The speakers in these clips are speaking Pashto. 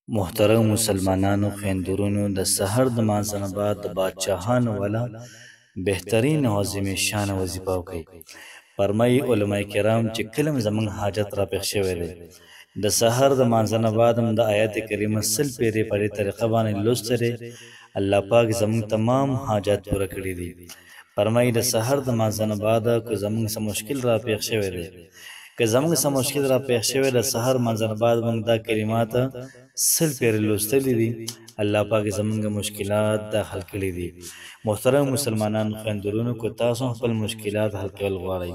محترم مسلمانانو خویندورونو د سحر د مانځه نه بعد د بادشاهانو والا بهترین او عظیم شان وظیفه وکړئ. فرمایي علما کرام چې کله م زموږ حاجت راپېښ شوی دی د سحر د مانځه نه بعد هم د آیت کریمه سل پیرې په دې طریقه باندې لوستی دی. الله پاک زموږ تمام حاجات پوره کړي دي. فرمایي د سحر د مانځه نه بعد که زموږ څه مشکل راپېښ شوی دی که زموږ څه مشکل راپېښ شوی د سحر مانځه نه بعد موږ دا کلمات سل پیرې لوستلي دي، الله پاک زموږ مشکلات دا حل کړي دي. محترم مسلمانانو خویندورونو که تاسو هم خپل مشکلات حل کول غواړئ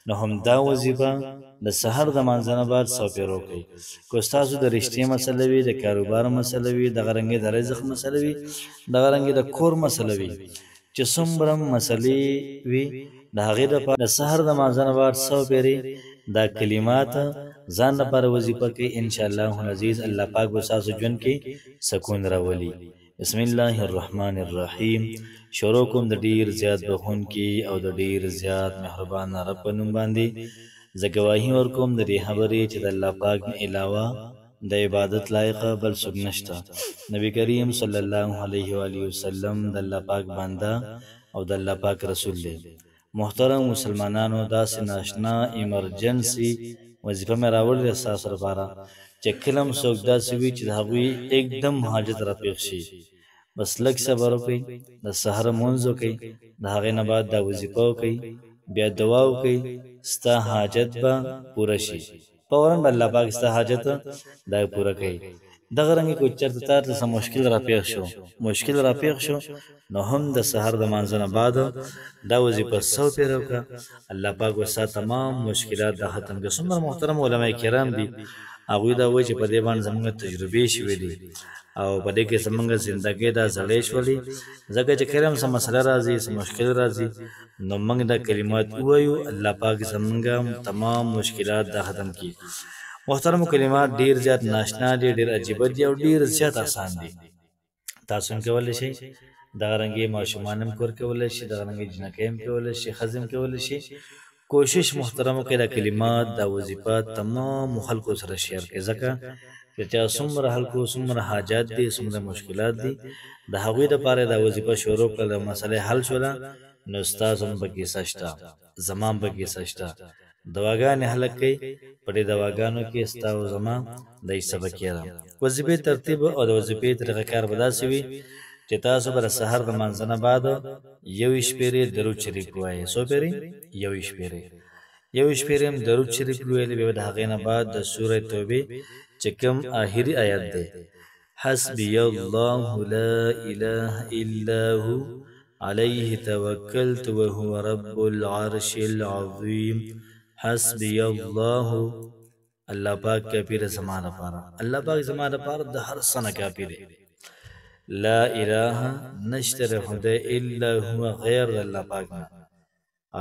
نو همدا وظیفه د سحر د مانځه نه بعد 100 پیرې وکړئ. که ستاسو د رشتې مسله وي، د کاروبار مسله وي، دغه رنګې د رزق مسله وي، دغه رنګې د کور مسله وي، چې څومره مسلې وي د هغې دپاره د سحر د مانځه نه بعد 100 پیرې دا کلمات ځان لپاره وظیفه کوي. انشاءالله العزیز الله پاک به ستاسو ژوند کې سکون راولي. بسم الله الرحمن الرحیم. شروع کوم د ډیر زیات بخښونکي او د ډیر زیات مهربان رب په نوم باندې. زه ګواهي ورکوم د دې خبرې چې د الله پاک نه علاوه د عبادت لایقه بل څوک نشته. نبی کریم صلی الله علیه و آله وسلم د الله پاک بنده او د الله پاک رسول دی. محترم مسلمانانو داسې ناشنا ایمرجنسي وظیفه مې راوړې ده ستاسو لپاره چې کله هم څوک داسې وي چې د هغوی एकदम حاجت راپېښ شي، بس لږ صبر وکړئ، د سحر لمونځ وکړئ، د هغې نه بعد دا وظیفه وکړئ، بیا دعا وکړئ، ستا حاجت به پوره شي. فوراً به الله پاک ستا حاجت دا پوره کوي. دغه رنګې که چېرته تا ته څه مشکل راپېښ شو نو هم د سحر د مانځه نه بعد دا وظیفه 100 پیرې وکړه، الله پاک به ستا تمام مشکلات دا ختم کړي. څومره محترم علما کرام دي هغوی دا وایي چې په دې باندې زموږ تجربې شوي دي او په دې کې زموږ زندګۍ دا زړې شولې، ځکه چې کله هم څه مسله راځي، څه مشکل راځي نو موږ دا کلمات ووایو، الله پاک زموږ تمام مشکلات دا ختم کړي. محترمو کلمات ډیر زیات ناشنا دي، ډیر عجیبه دي او ډیر زیات آسان دي. تاسو هم کولی شئ دغه رنګې ماشومان هم کور کولی شي، دغه رنګې جنکۍ هم کولی شي، ښځې هم کولی شي. کوشش محترم وکړئ دا کلمات دا وظیفه تمامو خلکو سره شیر کړئ، ځکه چې چا څومره خلکو څومره حاجات دي، څومره مشکلات دي، د هغوی دپاره دا وظیفه شروع کړه، مسئله حل شوله نو ستاسو هم پکې څه شته، زما هم پکې څه شته. دواګانې هلک کوي، په دې دواګانو کې ستا او زما د حصه پکې ده. وظیفې ترتیب او د وظیفې طریقه کار به داسې وي چې تاسو به د سحر د مانځه نه بعد 21 پیرې درود شریف ووایئ. څو پیرې؟ 21 پیرې. 21 پیرې هم درود شریف وویلې، بیا د هغې نه بعد د سوره توبې چې کوم آخري آیت دی، حسبي الله لا اله الا هو علیه توکلت وهو رب العرش العظیم. حسبي الله، الله پاک کافی ده زما لپاره، الله پاک زما لپاره د هر څه نه کافی دی. لا اله نشته د خدای الا هو غیر د الله پاک نه،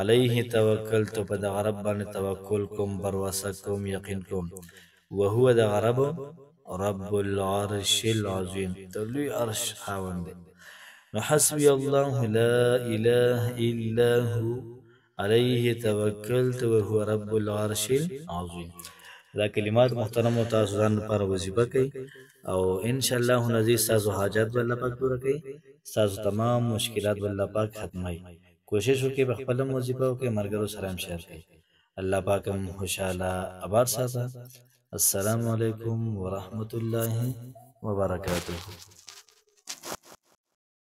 علیه توکلت په دغه رب باندې توکل کوم، بروسه کوم، یقین کوم، وهو دغه رب رب العرش العظیم د لوی عرش خاوند دی. نو حسبي الله لا اله الا هو علیه توکلت وهو رب العرش العظیم. دا کلمات محترمو تاسو ځان لپاره وظیفه کوئ او انشاءالله العزیز ستاسو حاجات به الله پاک پوره کوي، ستاسو تمام مشکلات به الله پاک ختموي. کوشش وکړئ په خپله هم وظیفه وکړئ، ملګرو سره هم شیر کړئ. الله پاک هم خوشحاله آباد ساته. السلام علیکم ورحمة الله وبرکاته.